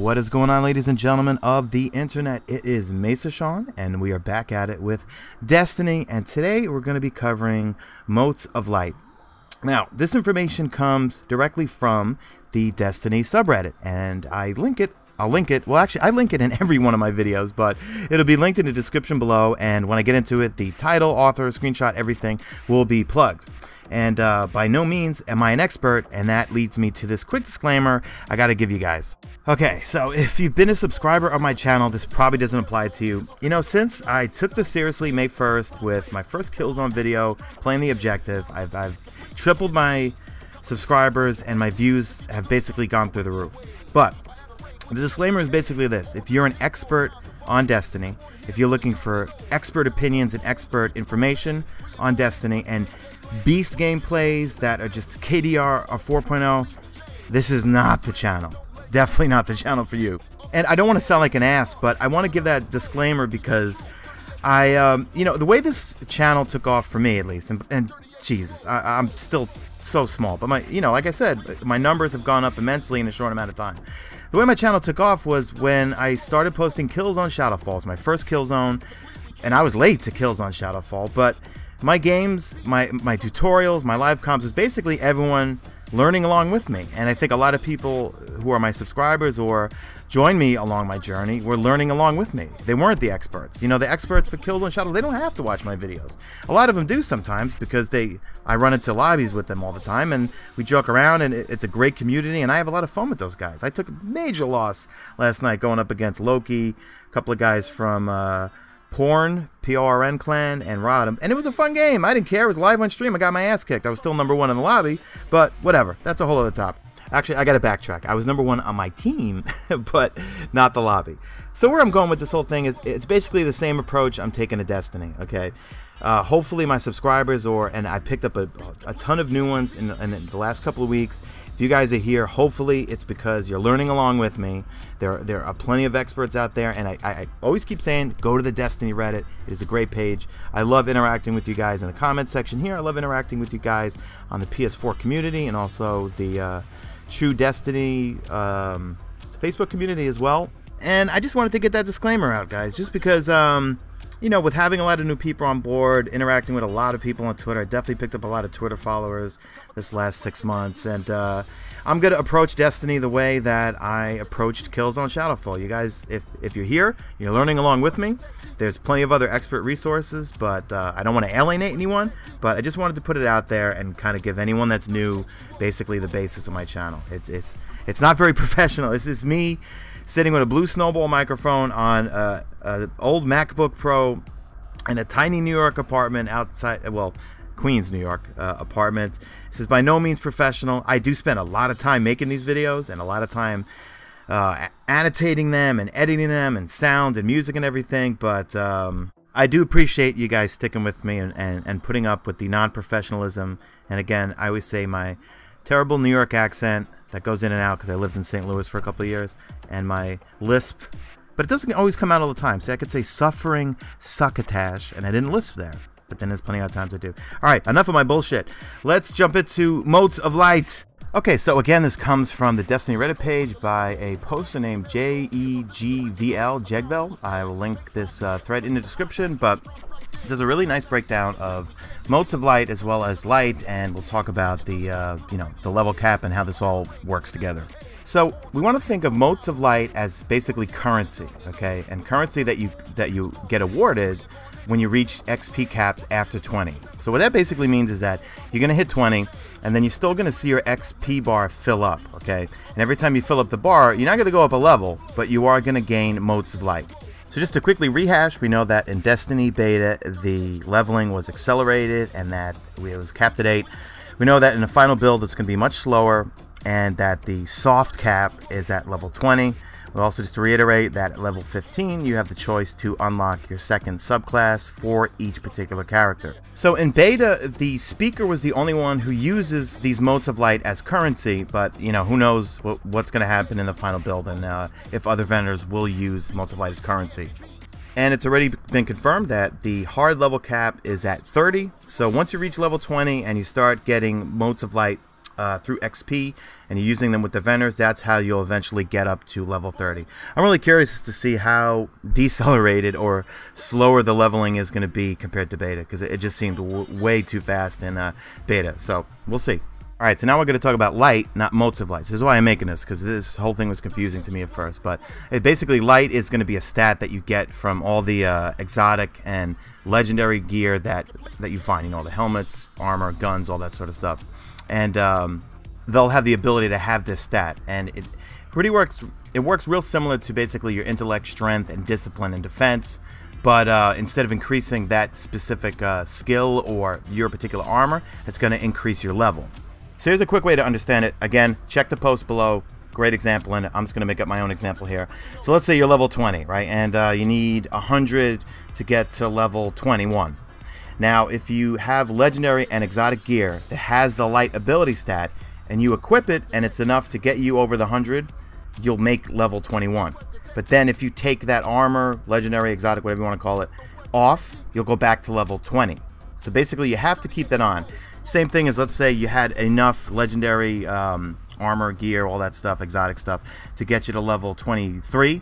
What is going on, ladies and gentlemen of the internet? It is Mesa Sean, and we are back at it with Destiny, and today we're going to be covering Motes of Light. Now, this information comes directly from the Destiny subreddit, and I'll link it. Well, actually, I link it in every one of my videos, but it'll be linked in the description below, and when I get into it, the title, author, screenshot, everything will be plugged. And by no means am I an expert, and that leads me to this quick disclaimer I gotta give you guys. Okay, so if you've been a subscriber of my channel, this probably doesn't apply to you. You know, since I took this seriously May 1st with my first Killzone video, playing the objective, I've tripled my subscribers, and my views have basically gone through the roof. But the disclaimer is basically this: if you're an expert on Destiny, if you're looking for expert opinions and expert information on Destiny, and beast gameplays that are just KDR or 4.0, this is not the channel. Definitely not the channel for you. And I don't want to sound like an ass, but I want to give that disclaimer because you know, the way this channel took off for me, at least, and Jesus, I'm still so small, but like I said, my numbers have gone up immensely in a short amount of time. The way my channel took off was when I started posting Killzone Shadowfall, my first Killzone, and I was late to Killzone Shadowfall, but my games, my tutorials, my live comms is basically everyone learning along with me. And I think a lot of people who are my subscribers or join me along my journey were learning along with me. They weren't the experts. You know, the experts for Killzone Shadow, they don't have to watch my videos. A lot of them do sometimes because I run into lobbies with them all the time, and we joke around, and it's a great community, and I have a lot of fun with those guys. I took a major loss last night going up against Loki, a couple of guys from Porn, PRN clan, and Rodham, and it was a fun game. I didn't care. It was live on stream. I got my ass kicked. I was still #1 in the lobby, but whatever. That's a whole other topic. Actually, I got to backtrack. I was #1 on my team, but not the lobby. So where I'm going with this whole thing is it's basically the same approach I'm taking to Destiny, okay? Hopefully my subscribers and I picked up a ton of new ones in the last couple of weeks. If you guys are here, hopefully it's because you're learning along with me. There are plenty of experts out there, and I always keep saying, go to the Destiny Reddit. It is a great page. I love interacting with you guys in the comment section here. I love interacting with you guys on the PS4 community, and also the True Destiny Facebook community as well. And I just wanted to get that disclaimer out, guys, just because you know, with having a lot of new people on board, interacting with a lot of people on Twitter, I definitely picked up a lot of Twitter followers this last 6 months, and I'm going to approach Destiny the way that I approached Killzone Shadowfall. You guys, if you're here, you're learning along with me. There's plenty of other expert resources, but I don't want to alienate anyone, but I just wanted to put it out there and kind of give anyone that's new basically the basis of my channel. It's not very professional. This is me sitting with a blue snowball microphone on an old MacBook Pro in a tiny New York apartment outside, well, Queens, New York apartment. This is by no means professional. I do spend a lot of time making these videos and a lot of time annotating them and editing them and sound and music and everything, but I do appreciate you guys sticking with me and putting up with the non-professionalism. And again, I always say my terrible New York accent that goes in and out because I lived in St. Louis for a couple of years, and my lisp, but it doesn't always come out all the time. See, I could say suffering succotash, and I didn't lisp there, but then there's plenty of times I do. Alright, enough of my bullshit. Let's jump into Motes of Light. Okay, so again, this comes from the Destiny Reddit page by a poster named Jegvel. I will link this thread in the description, but there's a really nice breakdown of Motes of Light as well as Light, and we'll talk about the you know, the level cap and how this all works together. So we want to think of Motes of Light as basically currency, okay, and currency that you get awarded when you reach XP caps after 20. So what that basically means is that you're going to hit 20, and then you're still going to see your XP bar fill up, okay, and every time you fill up the bar, you're not going to go up a level, but you are going to gain Motes of Light. So just to quickly rehash, we know that in Destiny Beta, the leveling was accelerated and that it was capped at 8. We know that in the final build, it's going to be much slower, and that the soft cap is at level 20. But also, just to reiterate, that at level 15, you have the choice to unlock your second subclass for each particular character. So in Beta, the Speaker was the only one who uses these Motes of Light as currency, but, you know, who knows what's going to happen in the final build, and if other vendors will use Motes of Light as currency. And it's already been confirmed that the hard level cap is at 30, so once you reach level 20 and you start getting Motes of Light through XP, and you're using them with the vendors, that's how you'll eventually get up to level 30. I'm really curious to see how decelerated or slower the leveling is going to be compared to beta, because it just seemed way too fast in beta. So we'll see. All right, so now we're going to talk about light, not motes of light. This is why I'm making this, because this whole thing was confusing to me at first. But basically, light is going to be a stat that you get from all the exotic and legendary gear that you find. You know, the helmets, armor, guns, all that sort of stuff. And they'll have the ability to have this stat, and it works real similar to basically your intellect, strength, and discipline and defense. But instead of increasing that specific skill or your particular armor, it's going to increase your level. So here's a quick way to understand it. Again, check the post below. Great example in it. I'm just going to make up my own example here. So let's say you're level 20, right? And you need 100 to get to level 21. Now, if you have legendary and exotic gear that has the light ability stat, and you equip it, and it's enough to get you over the 100, you'll make level 21. But then if you take that armor, legendary, exotic, whatever you want to call it, off, you'll go back to level 20. So basically, you have to keep that on. Same thing as, let's say you had enough legendary armor, gear, all that stuff, exotic stuff, to get you to level 23.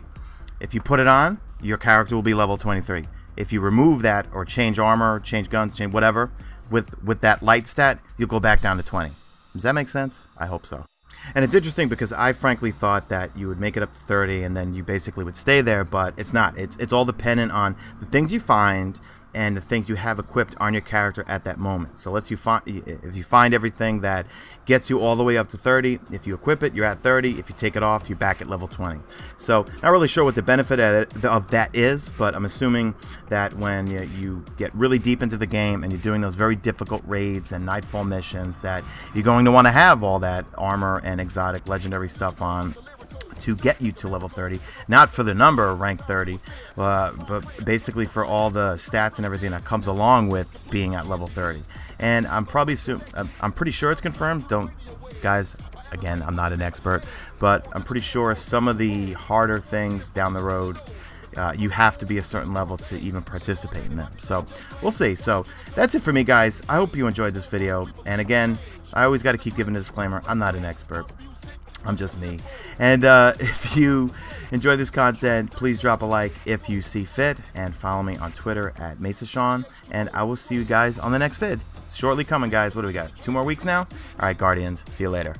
If you put it on, your character will be level 23. If you remove that or change armor, change guns, change whatever, with that light stat, you'll go back down to 20. Does that make sense? I hope so. And it's interesting because I frankly thought that you would make it up to 30 and then you basically would stay there, but it's not. It's all dependent on the things you find and the things you have equipped on your character at that moment. So if you find everything that gets you all the way up to 30, if you equip it, you're at 30. If you take it off, you're back at level 20. So not really sure what the benefit of that is, but I'm assuming that when you get really deep into the game and you're doing those very difficult raids and nightfall missions, that you're going to want to have all that armor and exotic legendary stuff on to get you to level 30, not for the number rank 30, but basically for all the stats and everything that comes along with being at level 30. And I'm pretty sure it's confirmed. Guys, again, I'm not an expert, but I'm pretty sure some of the harder things down the road, you have to be a certain level to even participate in them. So we'll see. So that's it for me, guys. I hope you enjoyed this video. And again, I always got to keep giving a disclaimer. I'm not an expert. I'm just me. And if you enjoy this content, please drop a like if you see fit, and follow me on Twitter at Mesa. And I will see you guys on the next vid. It's shortly coming, guys. What do we got? 2 more weeks now? All right, Guardians. See you later.